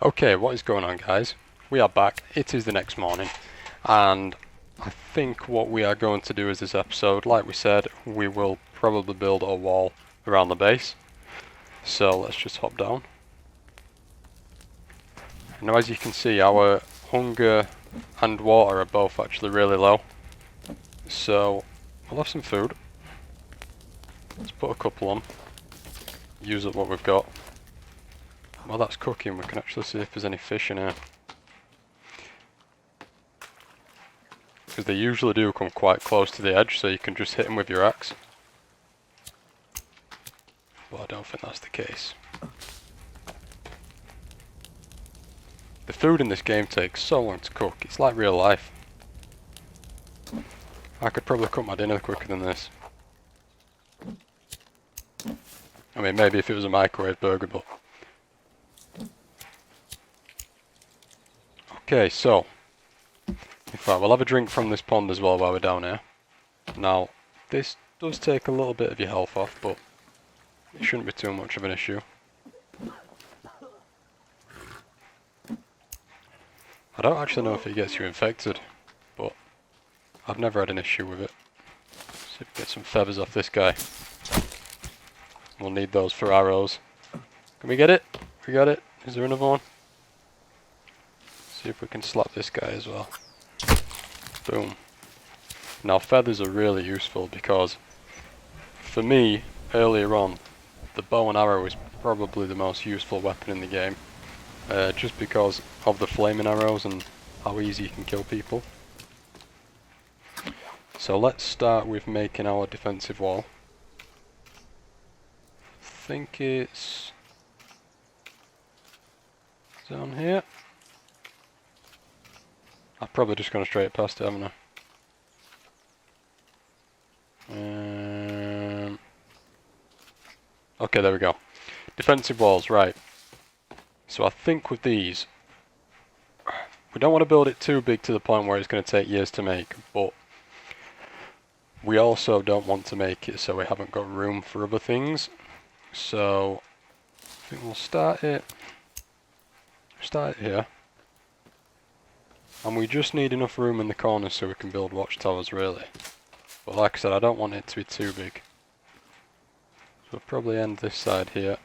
Okay, what is going on, guys? We are back. It is the next morning, and I think what we are going to do is this episode, like we said, we will probably build a wall around the base. So let's just hop down. Now, as you can see, our hunger and water are both actually really low. So we'll have some food. Let's put a couple on. Use up what we've got. While that's cooking, we can actually see if there's any fish in here. Because they usually do come quite close to the edge, so you can just hit them with your axe. But I don't think that's the case. The food in this game takes so long to cook, it's like real life. I could probably cook my dinner quicker than this. I mean, maybe if it was a microwave burger, but... Okay, so... in fact, we'll have a drink from this pond as well while we're down here. Now, this does take a little bit of your health off, but it shouldn't be too much of an issue. I don't actually know if it gets you infected, but I've never had an issue with it. See if we get some feathers off this guy. We'll need those for arrows. Can we get it? We got it. Is there another one? See if we can slap this guy as well. Boom. Now feathers are really useful because for me, earlier on, the bow and arrow is probably the most useful weapon in the game. Just because of the flaming arrows and how easy you can kill people. So let's start with making our defensive wall. I think it's down here. I've probably just gone straight past it, haven't I? Okay, there we go. Defensive walls, right. So I think with these, we don't want to build it too big to the point where it's going to take years to make, but we also don't want to make it so we haven't got room for other things. So I think we'll start it here. And we just need enough room in the corners so we can build watchtowers, really. But like I said, I don't want it to be too big. So we'll probably end this side here.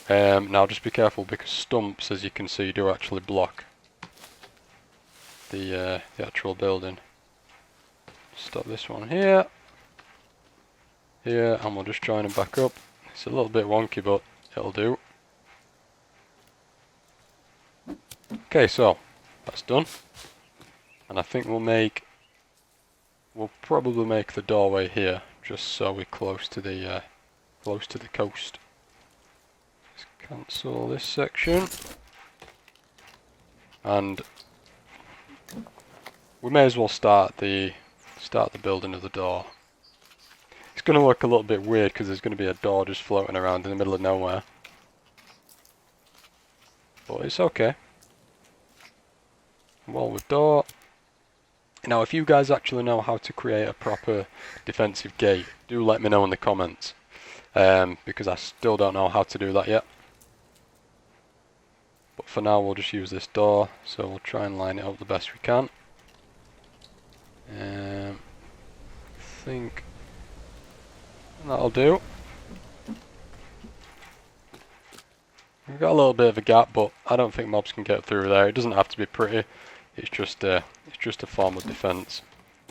Now just be careful because stumps, as you can see, do actually block the actual building. Stop this one here. Here, and we'll just join them back up. It's a little bit wonky, but it'll do. Okay, so that's done. And I think we'll probably make the doorway here, just so we're close to the coast. Let's cancel this section, and we may as well start the building of the door. It's going to look a little bit weird because there's going to be a door just floating around in the middle of nowhere, but it's okay. Wall with door. Now, if you guys actually know how to create a proper defensive gate, do let me know in the comments, because I still don't know how to do that yet. But for now, we'll just use this door, so we'll try and line it up the best we can. I think that'll do. We've got a little bit of a gap, but I don't think mobs can get through there. It doesn't have to be pretty. It's just a form of defense.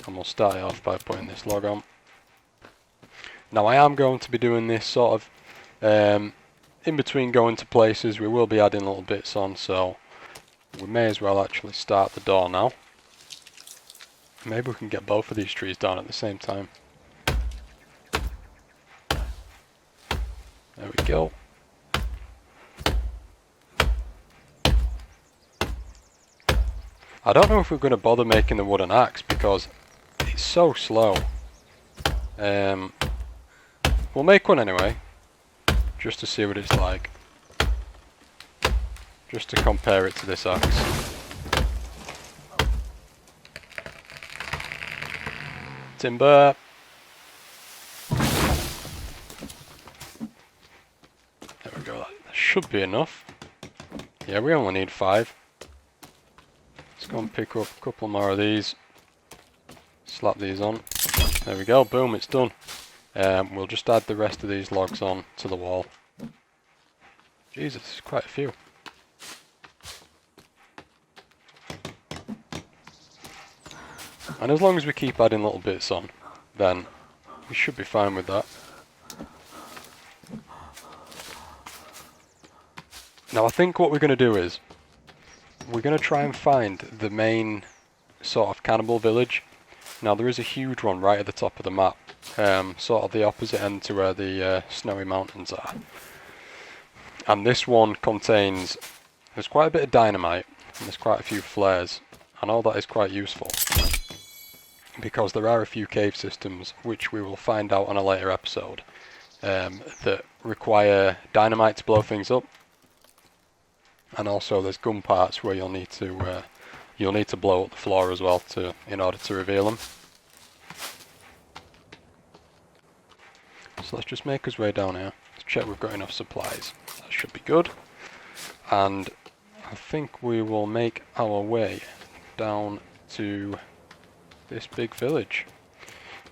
And we'll start it off by putting this log on. Now I am going to be doing this sort of in between going to places. We will be adding little bits on, so we may as well actually start the door now. Maybe we can get both of these trees down at the same time. There we go. I don't know if we're going to bother making the wooden axe because it's so slow. We'll make one anyway, just to see what it's like. Just to compare it to this axe. Timber! There we go, that should be enough. Yeah, we only need 5. Let's go and pick up a couple more of these. Slap these on. There we go, boom, it's done. We'll just add the rest of these logs on to the wall. Jesus, quite a few. And as long as we keep adding little bits on, then we should be fine with that. Now I think what we're going to do is, we're going to try and find the main sort of cannibal village. Now there is a huge one right at the top of the map, sort of the opposite end to where the snowy mountains are. And this one contains, there's quite a bit of dynamite, and there's quite a few flares, and all that is quite useful. Because there are a few cave systems, which we will find out on a later episode, that require dynamite to blow things up. And also there's gun parts where you'll need to blow up the floor as well in order to reveal them. So let's just make our way down here. Let's check we've got enough supplies. That should be good. And I think we will make our way down to this big village.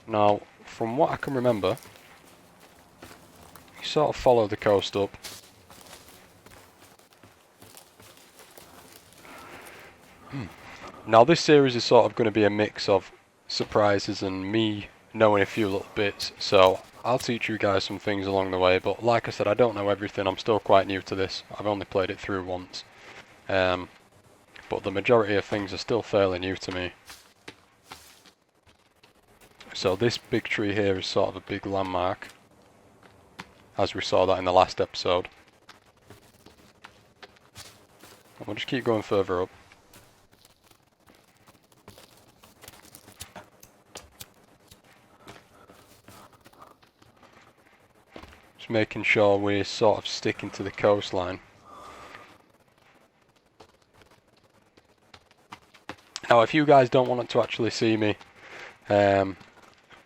Now, from what I can remember, you sort of follow the coast up. Now this series is sort of going to be a mix of surprises and me knowing a few little bits, so I'll teach you guys some things along the way, but like I said, I don't know everything. I'm still quite new to this. I've only played it through once. But the majority of things are still fairly new to me. So this big tree here is sort of a big landmark, as we saw that in the last episode. And we'll just keep going further up. Just making sure we're sort of sticking to the coastline. Now if you guys don't want to actually see me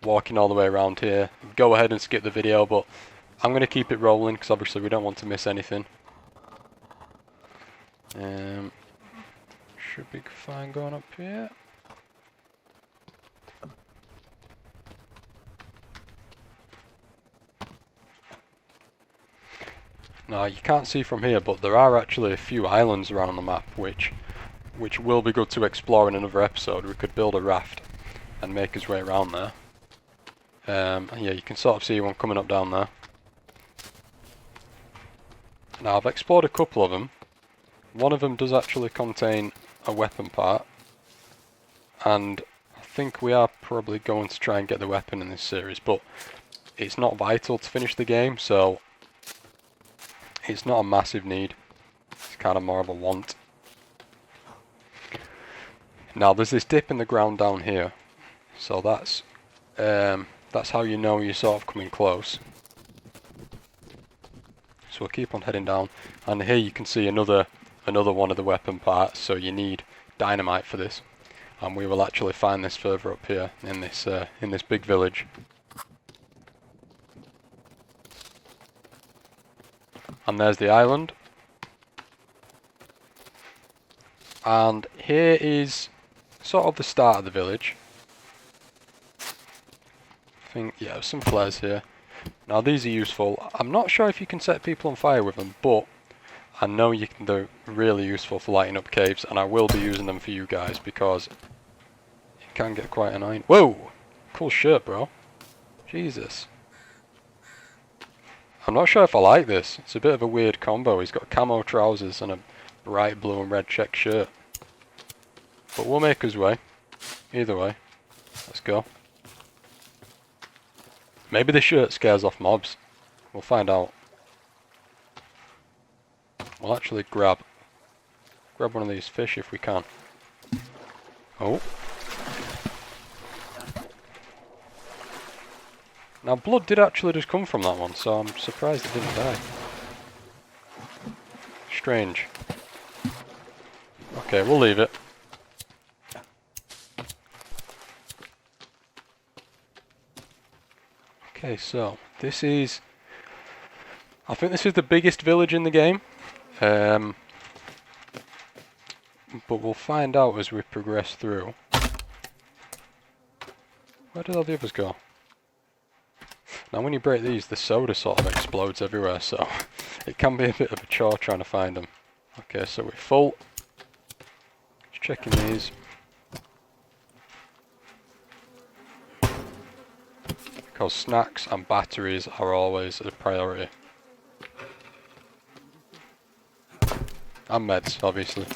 walking all the way around here, go ahead and skip the video, but I'm going to keep it rolling because obviously we don't want to miss anything. Should be fine going up here. Now you can't see from here, but there are actually a few islands around the map which will be good to explore in another episode. We could build a raft and make his way around there. Yeah, you can sort of see one coming up down there. Now I've explored a couple of them. One of them does actually contain a weapon part, and I think we are probably going to try and get the weapon in this series, but it's not vital to finish the game, so it's not a massive need. It's kind of more of a want. Now there's this dip in the ground down here, so that's how you know you're sort of coming close. So we'll keep on heading down, and here you can see another one of the weapon parts. So you need dynamite for this, and we will actually find this further up here in this big village. And there's the island. And here is sort of the start of the village. I think, yeah, some flares here. Now these are useful. I'm not sure if you can set people on fire with them, but I know they're really useful for lighting up caves, and I will be using them for you guys because it can get quite annoying. Whoa! Cool shirt, bro. Jesus. I'm not sure if I like this. It's a bit of a weird combo. He's got camo trousers and a bright blue and red check shirt. But we'll make his way. Either way. Let's go. Maybe the shirt scares off mobs. We'll find out. We'll actually grab one of these fish if we can. Oh. Now blood did actually just come from that one, so I'm surprised it didn't die. Strange. Okay, we'll leave it. Okay, so this is, I think this is the biggest village in the game. but we'll find out as we progress through. Where did all the others go? Now when you break these, the soda sort of explodes everywhere, so it can be a bit of a chore trying to find them. Okay, so we're full. Just checking these. Because snacks and batteries are always a priority. And meds, obviously.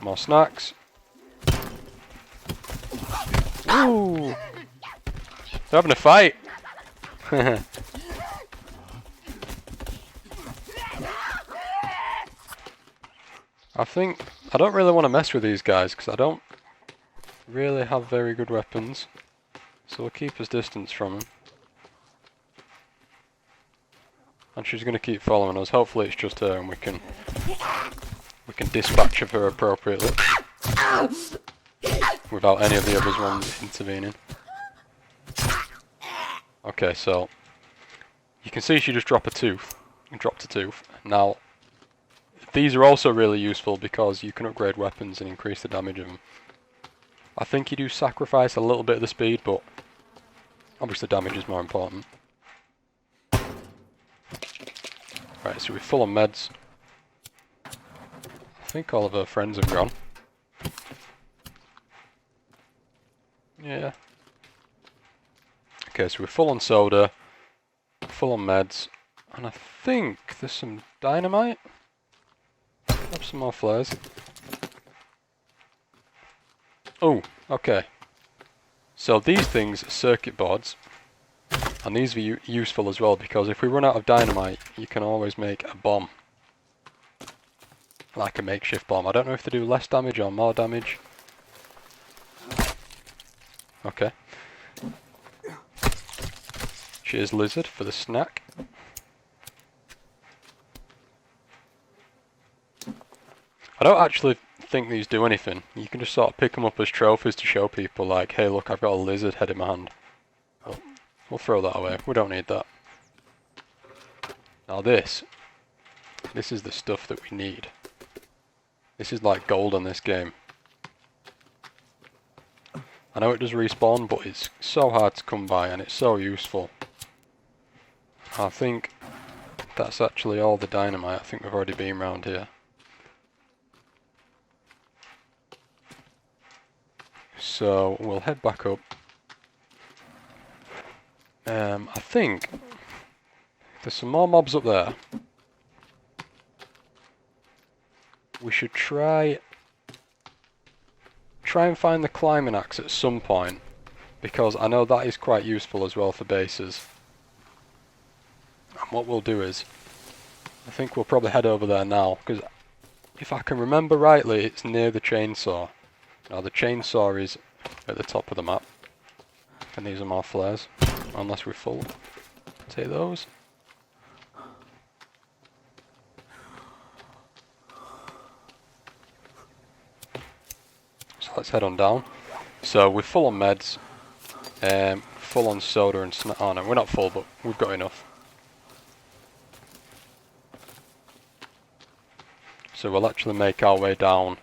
More snacks. Ooh! They're having a fight! I don't really want to mess with these guys because I don't really have very good weapons. So we'll keep his distance from him. And she's going to keep following us. Hopefully it's just her and we can dispatch of her appropriately. Without any of the others ones intervening. Okay, so you can see she just dropped a tooth. Now, these are also really useful because you can upgrade weapons and increase the damage of them. I think you do sacrifice a little bit of the speed, but obviously damage is more important. Right, so we're full on meds. I think all of her friends have gone. Yeah. Okay, so we're full on soda, full on meds, and I think there's some dynamite. Have some more flares. Oh, okay. So these things are circuit boards, and these are useful as well because if we run out of dynamite, you can always make a bomb. Like a makeshift bomb. I don't know if they do less damage or more damage. Okay. Cheers, lizard, for the snack. I don't actually think these do anything. You can just sort of pick them up as trophies to show people, like, hey look, I've got a lizard head in my hand. Oh, we'll throw that away, we don't need that. Now this is the stuff that we need. This is like gold in this game. I know it does respawn, but it's so hard to come by and it's so useful. I think that's actually all the dynamite. I think we've already been around here. So we'll head back up. I think there's some more mobs up there. We should try and find the climbing axe at some point, because I know that is quite useful as well for bases. And what we'll do is, I think we'll probably head over there now, because if I can remember rightly, it's near the chainsaw. Now the chainsaw is at the top of the map, and these are more flares, unless we're full. Take those. So let's head on down. So we're full on meds, full on soda and snack. Oh no, we're not full, but we've got enough. So we'll actually make our way down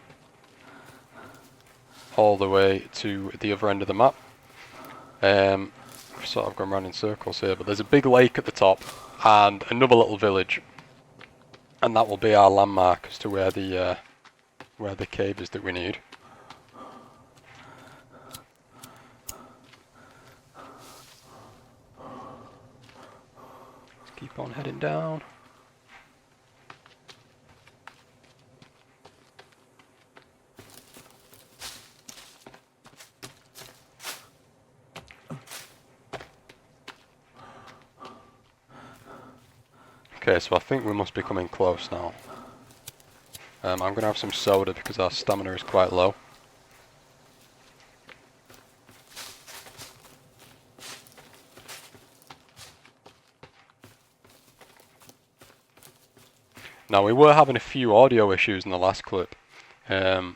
all the way to the other end of the map. We've sort of gone round in circles here, but there's a big lake at the top and another little village, and that will be our landmark as to where the cave is that we need. Let's keep on heading down. Okay, so I think we must be coming close now. I'm going to have some soda because our stamina is quite low. Now we were having a few audio issues in the last clip, and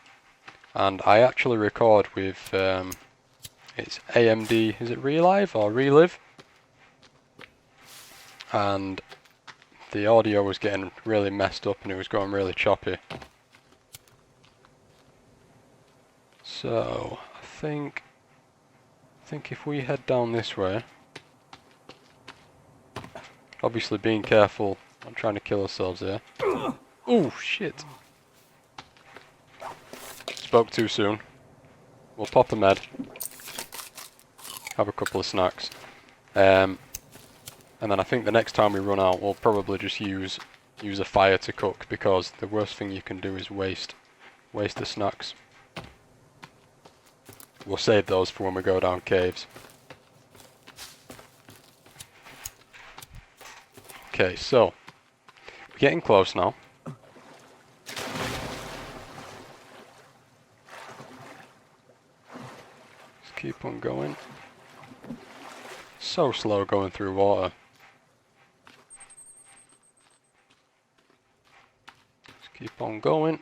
I actually record with, it's AMD, is it Relive or Relive? And the audio was getting really messed up and it was going really choppy. So I think if we head down this way, obviously being careful, not trying to kill ourselves here. Oh shit! Spoke too soon. We'll pop a med, have a couple of snacks, and then I think the next time we run out, we'll probably just use a fire to cook, because the worst thing you can do is waste the snacks. We'll save those for when we go down caves. Okay, so we're getting close now. Just keep on going. So slow going through water. Just keep on going.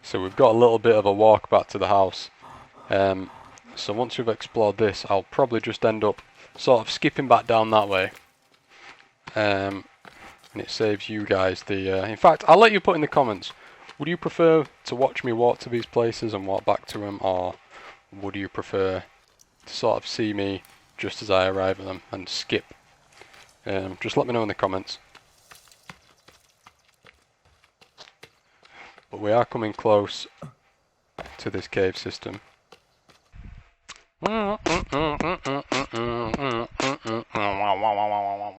So we've got a little bit of a walk back to the house. So once we've explored this, I'll probably just end up sort of skipping back down that way. And it saves you guys the... in fact, I'll let you put in the comments. Would you prefer to watch me walk to these places and walk back to them, or would you prefer to sort of see me just as I arrive at them and skip? Just let me know in the comments. But we are coming close to this cave system.